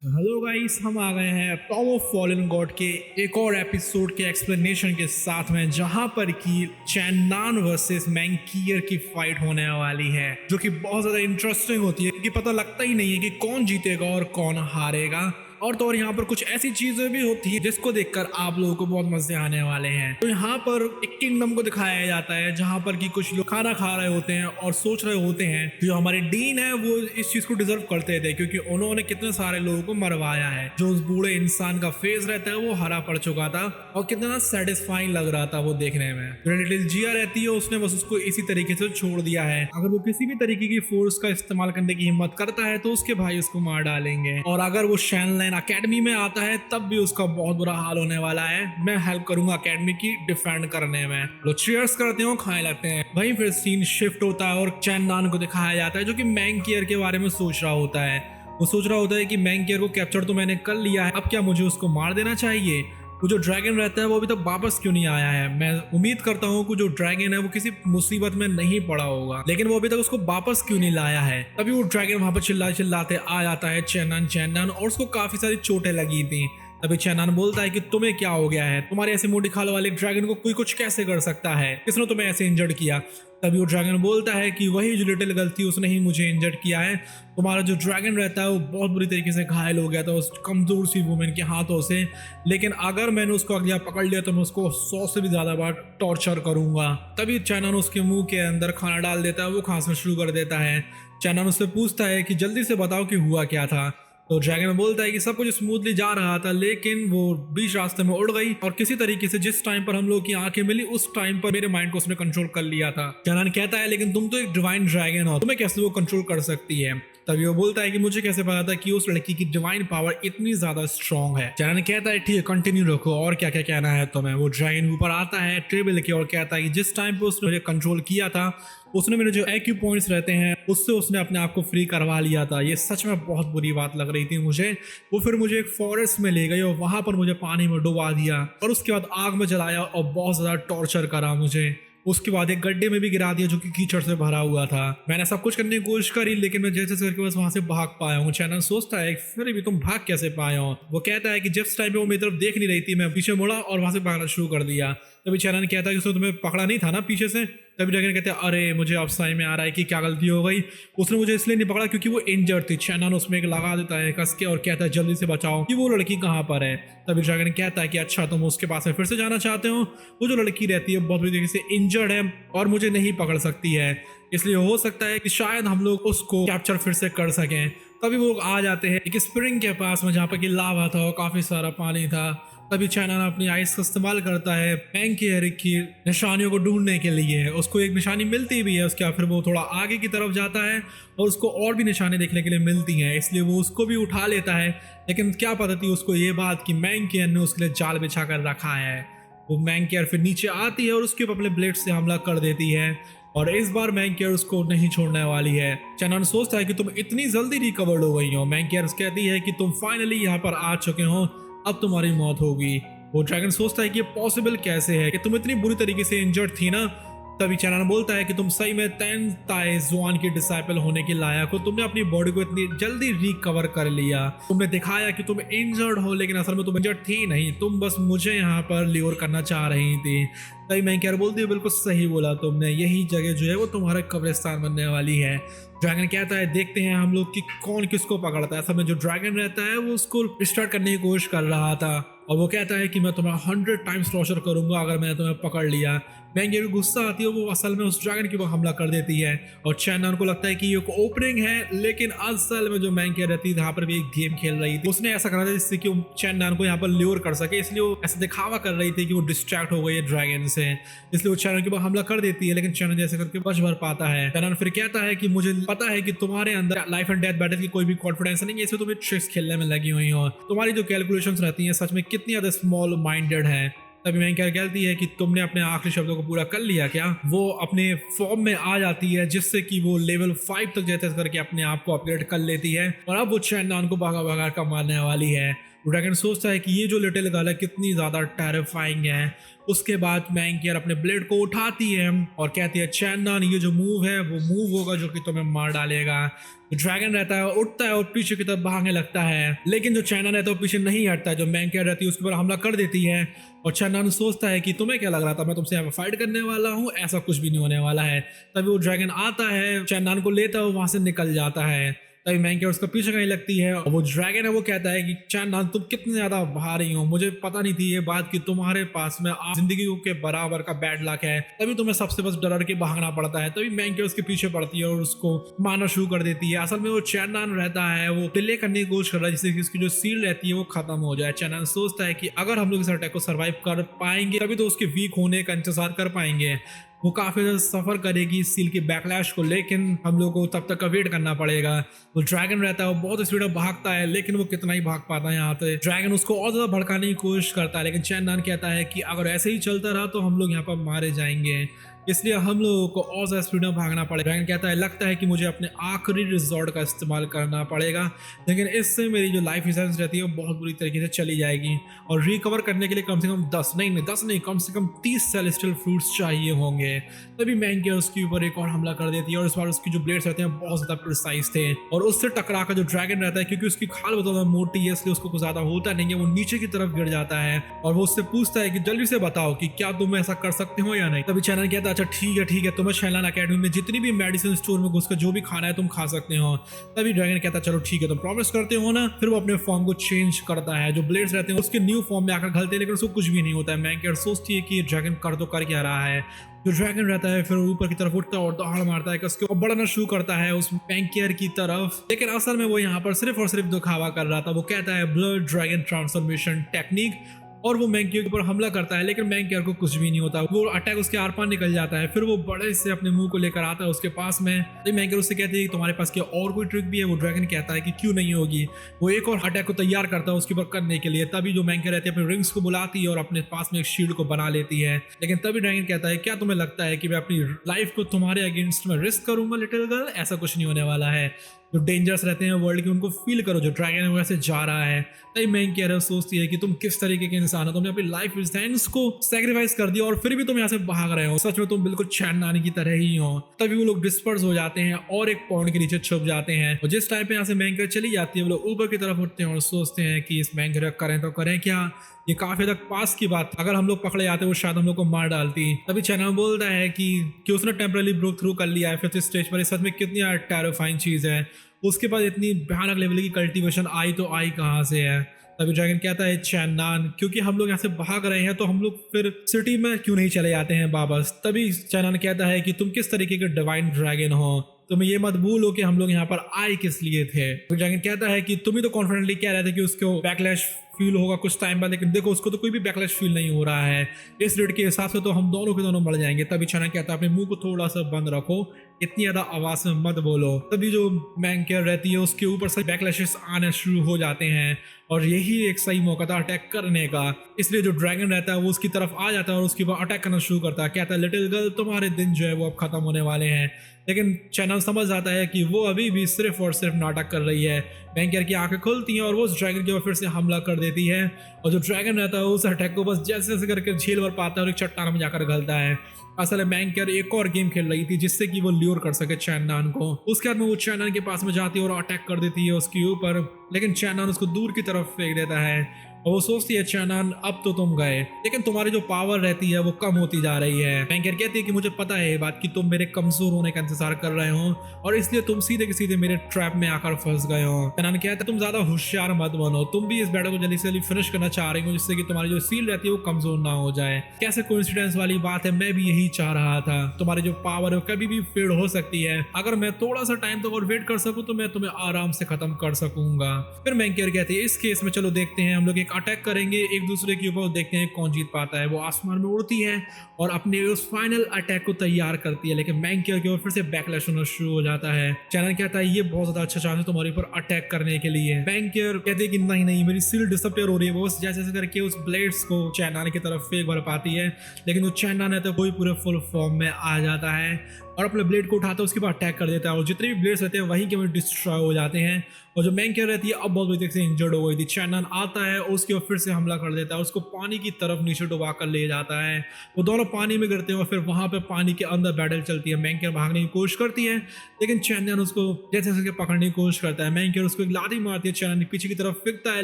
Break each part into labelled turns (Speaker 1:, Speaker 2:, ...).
Speaker 1: Hello guys, हम आ गए हैं टॉम ऑफ फॉलन गॉड के एक और एपिसोड के एक्सप्लेनेशन के साथ में, जहां पर कि चैन्नान वर्सेस मैंकियर की फाइट होने वाली है, जो कि बहुत ज्यादा इंटरेस्टिंग होती है क्योंकि पता लगता ही नहीं है कि कौन जीतेगा और कौन हारेगा। और तो और यहाँ पर कुछ ऐसी चीजें भी होती है जिसको देखकर आप लोगों को बहुत मजे आने वाले हैं। तो यहाँ पर एक किंगडम को दिखाया जाता है जहाँ पर कि कुछ लोग खाना खा रहे होते हैं और सोच रहे होते हैं जो हमारे डीन है वो इस चीज को डिजर्व करते थे, क्योंकि उन्होंने कितने सारे लोगों को मरवाया है। जो उस बूढ़े इंसान का फेस रहता है वो हरा पड़ चुका था और कितना सेटिस्फाइंग लग रहा था वो देखने में। जो लिटिल जिया रहती है उसने बस उसको इसी तरीके से छोड़ दिया है। अगर वो किसी भी तरीके की फोर्स का इस्तेमाल करने की हिम्मत करता है तो उसके भाई उसको मार डालेंगे, और अगर वो शैनलाइन अकेडमी में आता है तब भी उसका बहुत बुरा हाल होने वाला है। मैं हेल्प करूंगा अकेडमी की डिफेंड करने में। लोग चीयर्स करते हो, खाने लगते हैं। वहीं फिर सीन शिफ्ट होता है और चैन्नान को दिखाया जाता है जो कि मैंकियर के बारे में सोच रहा होता है। वो सोच रहा होता है कि मैंकियर को कैप्चर तो मैंने कर लिया है, अब क्या मुझे उसको मार देना चाहिए? वो जो ड्रैगन रहता है वो अभी तक वापस क्यों नहीं आया है? मैं उम्मीद करता हूँ कि जो ड्रैगन है वो किसी मुसीबत में नहीं पड़ा होगा, लेकिन वो अभी तक उसको वापस क्यों नहीं लाया है? तभी वो ड्रैगन वहां पर चिल्लाते आ जाता है, चैन्नान चैन्नान, और उसको काफी सारी चोटें लगी थी। तभी चैन्नान बोलता है कि तुम्हें क्या हो गया है? तुम्हारे ऐसे मोटी खाल वाले ड्रैगन को कोई कुछ कैसे कर सकता है? किसने तुम्हें ऐसे इंजर्ड किया? तभी वो ड्रैगन बोलता है कि वही जो लिटिल गलती उसने ही मुझे इंजर्ड किया है। तुम्हारा जो ड्रैगन रहता है वो बहुत बुरी तरीके से घायल हो गया था उस कमजोर सी वुमेन के हाथों से, लेकिन अगर मैंने उसको अगला पकड़ लिया तो मैं उसको 100 से भी ज्यादा बार टॉर्चर करूंगा। तभी चैनन उसके मुंह के अंदर खाना डाल देता है, वो खांसना शुरू कर देता है। चैनन उससे पूछता है कि जल्दी से बताओ कि हुआ क्या था। तो ड्रैगन बोलता है कि सब कुछ स्मूथली जा रहा था, लेकिन वो बीच रास्ते में उड़ गई और किसी तरीके से जिस टाइम पर हम लोग की आंखें मिली उस टाइम पर मेरे माइंड को उसने कंट्रोल कर लिया था। चैनन कहता है लेकिन तुम तो एक डिवाइन ड्रैगन हो, तुम्हें कैसे वो कंट्रोल कर सकती है? तभी वो बोलता है कि मुझे कैसे पता था कि उस लड़की की डिवाइन पावर इतनी ज्यादा स्ट्रांग है। चैनन कहता है ठीक है, कंटिन्यू रखो, और क्या क्या कहना है तुम्हें? वो ड्रैगन ऊपर आता है टेबल के और कहता है कि जिस टाइम पे उसने मुझे कंट्रोल किया था उसने मेरे जो IQ पॉइंट्स रहते हैं उससे उसने अपने आप को फ्री करवा लिया था। ये सच में बहुत बुरी बात लग रही थी मुझे। वो फिर मुझे एक फॉरेस्ट में ले गई और वहां पर मुझे पानी में डुबा दिया और उसके बाद आग में जलाया और बहुत ज्यादा टॉर्चर करा मुझे। उसके बाद एक गड्ढे में भी गिरा दिया जो कि कीचड़ से भरा हुआ था। मैंने सब कुछ करने की कोशिश करी लेकिन मैं जैसे करके बस वहां से भाग पाया हूँ। चैनल सोचता है फिर भी तुम भाग कैसे पाए हो? वो कहता है कि जिस टाइम पे वो मेरी तरफ देख नहीं रही थी मैं पीछे मुड़ा और वहां से भागना शुरू कर दिया। तभी चैनल कहता है कि उसने तुम्हें पकड़ा नहीं था ना पीछे से? तभी ड्रैगन कहते हैं अरे मुझे अब समझ में आ रहा है कि क्या गलती हो गई। उसने मुझे इसलिए नहीं पकड़ा क्योंकि वो इंजर्ड थी। चैनन उसमें एक लगा देता है कस के और कहता है जल्दी से बचाओ कि वो लड़की कहाँ पर है। तभी ड्रैगन कहता है कि अच्छा तुम उसके पास में फिर से जाना चाहते हो? वो जो लड़की रहती है बहुत बुरी तरीके से इंजर्ड है और मुझे नहीं पकड़ सकती है, इसलिए हो सकता है कि शायद हम लोग उसको कैप्चर फिर से कर सकें। तभी वो लोग आ जाते हैं एक स्प्रिंग के पास में जहाँ पर कि लावा था और काफी सारा पानी था। तभी चैनन अपनी आइस का इस्तेमाल करता है मैंकियर की निशानियों को ढूंढने के लिए। उसको एक निशानी मिलती भी है, उसके बाद फिर वो थोड़ा आगे की तरफ जाता है और उसको और भी निशानी देखने के लिए मिलती हैं, इसलिए वो उसको भी उठा लेता है। लेकिन क्या पता थी उसको ये बात कि मैंकियर ने उसके लिए जाल बिछा कर रखा है। वो मैंकियर फिर नीचे आती है और उसके ऊपर अपने ब्लेड से हमला कर देती है और इस बार मैंकियर उसको नहीं छोड़ने वाली है। चैनन सोचता है कि तुम इतनी जल्दी रिकवर्ड हो गई हो। मैंकियर कहती है कि तुम फाइनली यहाँ पर आ चुके हो, अब तुम्हारी मौत होगी। वो ड्रैगन सोचता है कि ये पॉसिबल कैसे है कि तुम इतनी बुरी तरीके से इंजर्ड थी ना? तभी चैनन बोलता है कि तुम सही में तेन ताए जुआन के डिसाइपल होने के लायक हो। तुमने अपनी बॉडी को इतनी जल्दी रिकवर कर लिया। तुमने दिखाया कि तुम इंजर्ड हो लेकिन असल में तुम इंजर्ड थी नहीं, तुम बस मुझे यहाँ पर ल्योर करना चाह रही थी। तभी मैंकियर बोलती है बिल्कुल सही बोला तुमने, यही जगह जो है वो तुम्हारा कब्रिस्तान बनने वाली है। ड्रैगन कहता है देखते हैं हम लोग कि कौन किसको पकड़ता है। ऐसा में जो ड्रैगन रहता है वो उसको रिस्टार्ट करने की कोशिश कर रहा था और वो कहता है कि मैं तुम्हें 100 टाइम्स टॉर्चर करूंगा अगर मैंने तुम्हें पकड़ लिया। मैंकियर को गुस्सा आती है, वो असल में उस ड्रैगन के ऊपर हमला कर देती है और चैनन को लगता है कि ये एक ओपनिंग है, लेकिन असल में जो मैंकियर रहती है यहाँ पर भी एक गेम खेल रही थी। उसने ऐसा करा था जिससे कि चैनन को यहाँ पर ल्योर कर सके, इसलिए वो ऐसा दिखावा कर रही थी कि वो डिस्ट्रैक्ट हो गई है ड्रैगन से, इसलिए वो चैनन के ऊपर हमला कर देती है। लेकिन चैनन जैसे करके बच भर पाता है। चैनन फिर कहता है कि मुझे पता है कि तुम्हारे अंदर लाइफ एंड डेथ बैटल की कोई भी कॉन्फिडेंस नहीं है, इसमें तुम्हें ट्रिक्स खेलने में लगी हुई हो। तुम्हारी जो कैलकुलेशंस रहती हैं सच में कितनी ज्यादा स्मॉल माइंडेड है। तभी मैंकियर कहती है कि तुमने अपने आखिरी शब्दों को पूरा कर लिया क्या? वो अपने फॉर्म में आ जाती है जिससे कि वो लेवल 5 तक जैसे करके अपने आप को अपग्रेड कर लेती है और अब वो चैनन को भागा भागा कर मारने वाली है। ड्रैगन सोचता है कि ये जो लिटिल गर्ल है कितनी ज्यादा टेरिफाइंग है। उसके बाद मैंकियर अपने ब्लेड को उठाती है और कहती है चैनन ये जो मूव है वो मूव होगा जो कि तुम्हें मार डालेगा। ड्रैगन रहता है उठता है और पीछे की तरफ भागने लगता है, लेकिन जो चैनन रहता है वो पीछे नहीं हटता है। जो मैंकियर रहती है उसके ऊपर हमला कर देती है और चैनन सोचता है कि तुम्हें क्या लग रहा था मैं तुमसे यहाँ पे फाइट करने वाला हूँ, ऐसा कुछ भी नहीं होने वाला है। तभी वो ड्रैगन आता है, चैनन को लेता है, वहां से निकल जाता है। तभी मैंकियर उसका पीछे कहीं लगती है और वो ड्रैगन है वो कहता है कि चैनन तुम कितने ज्यादा भारी हो, मुझे पता नहीं थी ये बात कि तुम्हारे पास में जिंदगी के बराबर का बैड लक है, तभी तुम्हें सबसे बस डर के भागना पड़ता है। तभी मैंकियर उसके पीछे पड़ती है और उसको मारना शुरू कर देती है। असल में वो चैनन रहता है वो डिले करने की कोशिश कर रहा है जिससे कि उसकी जो सील रहती है वो खत्म हो जाए। चैनन सोचता है कि अगर हम लोग इस अटैक को सर्वाइव कर पाएंगे तभी तो उसके वीक होने का इंतजार कर पाएंगे। वो काफी ज्यादा सफर करेगी इस सील के बैकलैश को, लेकिन हम लोग को तब तक का वेट करना पड़ेगा। वो ड्रैगन रहता है वो बहुत स्पीड में भागता है, लेकिन वो कितना ही भाग पाता है यहाँ पे। ड्रैगन उसको और ज्यादा भड़काने की कोशिश करता है, लेकिन चैनन कहता है कि अगर ऐसे ही चलता रहा तो हम लोग यहाँ पर मारे जाएंगे, इसलिए हम लोगों को और ज्यादा स्पीड में भागना पड़ेगा। ड्रैगन कहता है लगता है कि मुझे अपने आखिरी रिजॉर्ट का इस्तेमाल करना पड़ेगा, लेकिन इससे मेरी जो लाइफ एसेंस रहती है वो बहुत बुरी तरीके से चली जाएगी और रिकवर करने के लिए कम से कम 10 नहीं कम से कम 30 सेलेस्टियल फ्रूट्स चाहिए होंगे। तभी मैंकियर उसके ऊपर एक और हमला कर देती है और इस बार उसकी जो ब्लेड्स रहते हैं बहुत ज्यादा प्रिसाइज थे और उससे टकरा कर जो ड्रैगन रहता है, क्योंकि उसकी खाल बहुत ज्यादा मोटी है इसलिए उसको कुछ ज्यादा होता नहीं है, वो नीचे की तरफ गिर जाता है और वो उससे पूछता है कि जल्दी से बताओ कि क्या तुम ऐसा कर सकते हो या नहीं। तभी चैनल कहता है अच्छा ठीक है तुम्हें शैलान अकेडमी में जितनी भी मेडिसिन स्टोर में घुसकर जो भी खाना है तुम खा सकते हो। तभी ड्रैगन कहता है चलो ठीक है तुम प्रॉमिस करते हो ना। फिर वो अपने फॉर्म को चेंज करता है, जो ब्लेड्स रहते हैं उसके न्यू फॉर्म में आकर घलते हैं, लेकिन उसको कुछ भी नहीं होता है। मैंकियर सोचती है कि ड्रैगन कर तो कर क्या रहा है। जो ड्रैगन रहता है फिर ऊपर की तरफ उठता है और दहाड़ मारता है, उसके ऊपर बढ़ना शुरू करता है उस मैंकियर की तरफ, लेकिन असल में वो यहाँ पर सिर्फ और सिर्फ दिखावा कर रहा था। वो कहता है ब्लड ड्रैगन ट्रांसफॉर्मेशन टेक्निक और वो मैंकियर के ऊपर हमला करता है, लेकिन मैंकियर को कुछ भी नहीं होता। वो अटैक उसके आर पार निकल जाता है। फिर वो बड़े से अपने मुंह को लेकर आता है उसके पास में। तो मैंकियर उससे कहती है कि तुम्हारे पास क्या और कोई ट्रिक भी है। वो ड्रैगन कहता है कि क्यों नहीं होगी। वो एक और अटैक को तैयार करता है उसके ऊपर करने के लिए। तभी जो मैंकियर रहती है अपने रिंग्स को बुलाती है और अपने पास में एक शील्ड को बना लेती है, लेकिन तभी ड्रैगन कहता है क्या तुम्हें लगता है कि मैं अपनी लाइफ को तुम्हारे अगेंस्ट में रिस्क करूंगा लिटिल गर्ल, ऐसा कुछ नहीं होने वाला है। जो डेंजर्स रहते हैं वर्ल्ड के उनको फील करो, जो ड्रैगन वैसे जा रहा है। तभी मैंकियर सोचती है कि तुम किस तरीके के इंसान हो, तुमने अपनी लाइफ सेंस को सैक्रिफाइस कर दिया और फिर भी तुम यहाँ से भाग रहे हो, सच में तुम बिल्कुल चैन नानी की तरह ही हो। तभी वो लोग डिस्पर्स हो जाते हैं और एक पॉन्ड के नीचे छुप जाते हैं और जिस टाइम पे यहाँ से मैंकियर चली जाती है वो लोग ऊपर की तरफ उठते हैं और सोचते हैं कि इस मैंकियर करें तो करें क्या, ये काफी तक पास की बात, अगर हम लोग पकड़े जाते वो शायद हम लोग को मार डालती। तभी चैनल बोलता है कि उसने टेम्पररी ब्रेक थ्रू कर लिया है 5th स्टेज पर, सच में कितनी टेरिफाइंग चीज है, उसके पास इतनी भयानक लेवल की कल्टीवेशन आई तो आई कहाँ से है। तभी ड्रैगन कहता है चैनान क्योंकि हम लोग यहाँ से भाग रहे हैं तो हम लोग फिर सिटी में क्यों नहीं चले जाते हैं वापस। तभी चैनान कहता है कि तुम किस तरीके के डिवाइन ड्रैगन हो, तुम्हें ये मत भूलो कि हम लोग यहाँ पर आए किस लिए थे। तो ड्रैगन कहता है कि तुम ही तो कॉन्फिडेंटली कह रहे थे कि उसको बैकलैश फील होगा कुछ टाइम बाद, लेकिन देखो उसको तो कोई भी बैकलैश फील नहीं हो रहा है, इस रेट के हिसाब से तो हम दोनों के दोनों मर जाएंगे। तभी चैनल कहता है अपने मुंह को थोड़ा सा बंद रखो, इतनी ज्यादा आवाज में मत बोलो। तभी जो मैंकियर रहती है उसके ऊपर से बैकलैशेस आने शुरू हो जाते हैं और यही एक सही मौका था अटैक करने का, इसलिए जो ड्रैगन रहता है वो उसकी तरफ आ जाता है और उसके बाद अटैक करना शुरू करता है। कहता है लिटिल गर्ल तुम्हारे दिन जो है वो अब खत्म होने वाले हैं, लेकिन चैनल समझ जाता है कि वो अभी भी सिर्फ और सिर्फ नाटक कर रही है। मैंकियर की आंखें खुलती हैं और वो उस ड्रैगन के ऊपर फिर से हमला कर देती है और जो ड्रैगन रहता है उस अटैक को बस जैसे जैसे करके झेल भर पाता है और एक चट्टान में जाकर घलता है। असल में मैंकियर एक और गेम खेल रही थी जिससे कि वो ल्योर कर सके चैनान को। उसके बाद में वो चैनान के पास में जाती है और अटैक कर देती है उसके ऊपर, लेकिन चैनान उसको दूर की तरफ फेंक देता है और वो सोचती है चैनान अब तो तुम गए, लेकिन तुम्हारी जो पावर रहती है वो कम होती जा रही है। मैंकियर कहती है कि मुझे पता है ये बात कि तुम मेरे कमजोर होने का इंतजार कर रहे हो और इसलिए तुम सीधे के सीधे मेरे ट्रैप में आकर फंस गए हो। चैनान कहता है तुम ज्यादा होशियार मत बनो, तुम भी इस बैटल को जल्दी से जल्दी फिनिश करना चाह रही हो जिससे कि तुम्हारी जो सील रहती है वो कमजोर ना हो जाए। कैसे कोइंसिडेंस वाली बात है, मैं भी यही चाह रहा था। तुम्हारी जो पावर है कभी भी फेड हो सकती है, अगर मैं थोड़ा सा टाइम तक और वेट कर सकूं तो मैं तुम्हें आराम से खत्म कर सकूंगा। फिर मैंकियर कहती है इस केस में चलो देखते हैं, हम लोग एक अटैक करेंगे एक दूसरे के ऊपर, देखते हैं कौन जीत पाता है। वो आसमान में उड़ती है और अपने उस फाइनल अटैक को तैयार करती है, लेकिन मैंकियर के ऊपर फिर से बैकलैश होना शुरू हो जाता है। चैनल कहता है ये बहुत ज्यादा अच्छा चांस है तुम्हारे ऊपर अटैक करने के लिए। मैंकियर कहती है कि नहीं मेरी सील डिसअपीयर हो रही है। वो जैसे जैसे करके उस ब्लेड्स को चैनान की तरफ फेंक भर पाती है, लेकिन जो चैनान है तो कोई पूरे फुल फॉर्म में आ जाता है और अपने ब्लेड को उठाता है, उसके बाद अटैक कर देता है और जितने भी ब्लेड्स रहते हैं वहीं के वहीं डिस्ट्रॉय हो जाते हैं। और जो मेन कैरेक्टर रहती है अब बहुत बुरी से इंजर्ड हो गई थी। चैनन आता है और उसके ऊपर फिर से हमला कर देता है, उसको पानी की तरफ नीचे डुबा कर ले जाता है। वो दोनों पानी में गिरते हैं और फिर वहां पे पानी के अंदर बैटल चलती है। मैंकर भागने की कोशिश करती है लेकिन चैनन उसको जैसे जैसे पकड़ने की कोशिश करता है। मैंकर उसको एक लाठी मारती है, चैनन पीछे की तरफ फेंकता है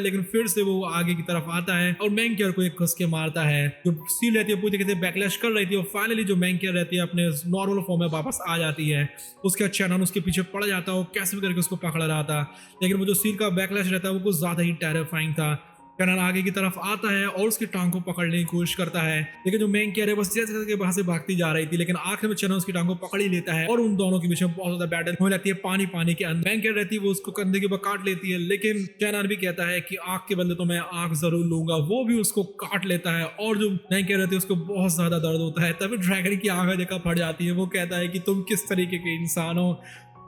Speaker 1: लेकिन फिर से वो आगे की तरफ आता है और मैंकर को एक घुस के मारता है। जो सील रहती है पूरी तरीके से बैकलैश कर रही थी और फाइनली जो मैंकर रहती है अपने नॉर्मल फॉर्म में वापस आ जाती है। उसके बाद चैनन उसके पीछे पड़ जाता है और कैसे भी करके उसको पकड़ रहा था, लेकिन वो जो सील का बैकलैश रहता है वो कुछ ज्यादा ही टेरिफाइंग था। चैनन आगे की तरफ आता है और उसकी टांग को पकड़ने की कोशिश करता है, लेकिन जो मेन कैरेक्टर बस जैसे जैसे वहां से भागती जा रही थी, लेकिन आखिर में चैनन उसकी टांग को पकड़ ही लेता है और उन दोनों के बीच में बहुत ज्यादा बैटल होने लगती है। पानी के अंदर मेन कैरेक्टर रहती है वो उसको कंधे के ऊपर काट लेती है, लेकिन चैनन भी कहता है कि आग के बदले तो मैं आग जरूर लूंगा। वो भी उसको काट लेता है और जो मेन कैरेक्टर रहती है उसको बहुत ज्यादा दर्द होता है। तभी ड्रैगन की आंखें देखा फट जाती है। वो कहता है कि तुम किस तरीके के इंसान हो,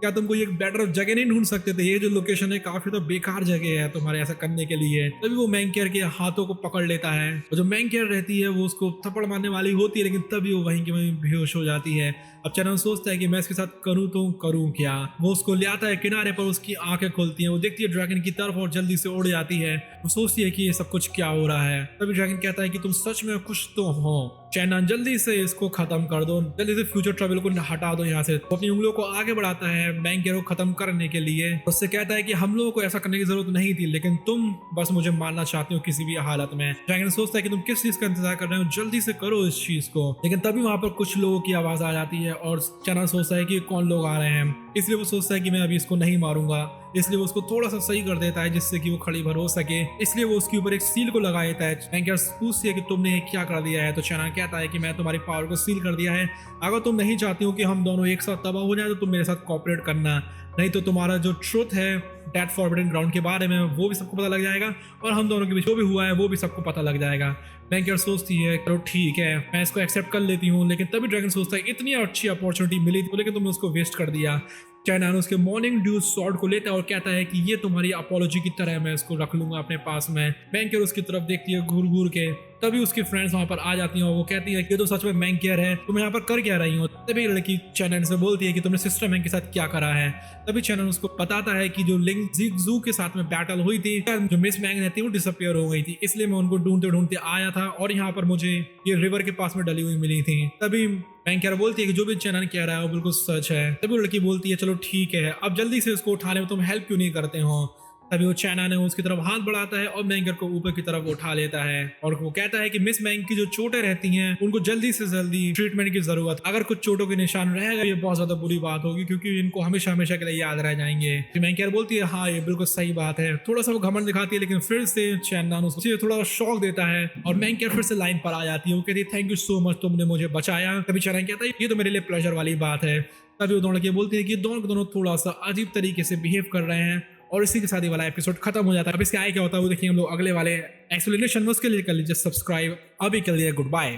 Speaker 1: क्या तुम कोई एक बेटर जगह नहीं ढूंढ सकते थे? ये जो लोकेशन है काफी तो बेकार जगह है तुम्हारे ऐसा करने के लिए। तभी वो मैंकर के हाथों को पकड़ लेता है और जो मैंकर रहती है वो उसको थप्पड़ मारने वाली होती है, लेकिन तभी वो वहीं के वहीं बेहोश हो जाती है। अब चैनन सोचता है कि मैं इसके साथ करूं तो करूं क्या। वो उसको ले आता है किनारे पर, उसकी आंखें खुलती हैं, वो देखती है ड्रैगन की तरफ और जल्दी से उड़ जाती है। वो सोचती है कि ये सब कुछ क्या हो रहा है। तभी ड्रैगन कहता है कि तुम सच में कुछ तो हो चैनन, जल्दी से इसको खत्म कर दो, जल्दी से फ्यूचर ट्रैवल को हटा दो यहाँ से। वो अपनी उंगलियों को आगे बढ़ाता है मैंकर को खत्म करने के लिए। उससे कहता है कि हम लोगों को ऐसा करने की जरूरत नहीं थी, लेकिन तुम बस मुझे मारना चाहते हो किसी भी हालत में। ड्रैगन सोचता है कि तुम किस चीज का इंतजार कर रहे हो, जल्दी से करो इस चीज को। लेकिन तभी वहां पर कुछ लोगों की आवाज आ जाती है और चैनन सोचता है कि कौन लोग आ रहे हैं, इसलिए वो सोचता है कि मैं अभी इसको नहीं मारूंगा। इसलिए वो उसको थोड़ा सा सही कर देता है जिससे कि वो खड़ी भर हो सके। इसलिए वो उसके ऊपर एक सील को लगा देता है। मैंकर पूछती है कि तुमने ये क्या कर दिया है, तो चैनन कहता है कि मैं तुम्हारी पावर को सील कर दिया है। अगर तुम नहीं चाहती हो कि हम दोनों एक साथ तबाह हो जाए तो तुम मेरे साथ कॉपरेट करना, नहीं तो तुम्हारा जो ट्रुथ है डेथ फॉरबिडन ग्राउंड के बारे में वो भी सबको पता लग जाएगा और हम दोनों के बीच जो भी हुआ है वो भी सबको पता लग जाएगा। मैंकर सोचती है चलो ठीक है मैं इसको एक्सेप्ट कर लेती हूँ, लेकिन तभी ड्रैगन सोचता है इतनी अच्छी अपॉर्चुनिटी मिली थी लेकिन तुमने उसको वेस्ट कर दिया। चैनन उसके मॉर्निंग ड्यू स्वॉर्ड को लेता है और कहता है कि ये तुम्हारी अपॉलॉजी की तरह मैं इसको रख लूंगा अपने पास में। मैंकर उसकी तरफ देखती है घूर घूर के। तभी उसकी फ्रेंड्स वहां पर आ जाती हैं और वो कहती है कि ये तो सच में मैंकर है, तुम यहाँ पर कर क्या रही हो। तभी लड़की चैनन से बोलती है कि तुमने सिस्टर मैंग के साथ क्या करा है। तभी चैनन उसको बताता है कि जो लिंग जिगजू के साथ में बैटल हुई थी, जो मिस मैंग रहती है वो डिसअपियर हो गई थी, इसलिए मैं उनको ढूंढते ढूंढते आया था और यहाँ पर मुझे ये रिवर के पास में डली हुई मिली थी। तभी मैंकर बोलती है कि जो भी चैनन कह रहा है वो बिल्कुल सच है। तभी लड़की बोलती है चलो ठीक है अब जल्दी से इसको उठाने में तुम हेल्प क्यों नहीं करते हो। तभी वो चैनन है उसकी तरफ हाथ बढ़ाता है और मैंकर को ऊपर की तरफ उठा लेता है और वो कहता है कि मिस मैंग की जो चोटें रहती हैं उनको जल्दी से जल्दी ट्रीटमेंट की जरूरत, अगर कुछ चोटों के निशान रहेगा ये बहुत ज्यादा बुरी बात होगी क्योंकि इनको हमेशा हमेशा के लिए याद रह जाएंगे। मैंकर बोलती है हाँ ये बिल्कुल सही बात है। थोड़ा सा वो घमंड दिखाती है लेकिन फिर से चैनन उसको थोड़ा शौक देता है और मैंकर फिर से लाइन पर आ जाती है। वो कहती है थैंक यू सो मच तुमने मुझे बचाया। तभी चैनन कहता है ये तो मेरे लिए प्लेजर वाली बात है। तभी वो दोनों के बोलती है कि दोनों थोड़ा सा अजीब तरीके से बिहेव कर रहे हैं और इसी के साथ ही वाला एपिसोड खत्म हो जाता है। अब इसके आगे क्या होता है वो देखेंगे हम लोग अगले वाले एक्सप्लेनेशन में। उसके लिए कर लीजिए सब्सक्राइब। अभी के लिए गुड बाय।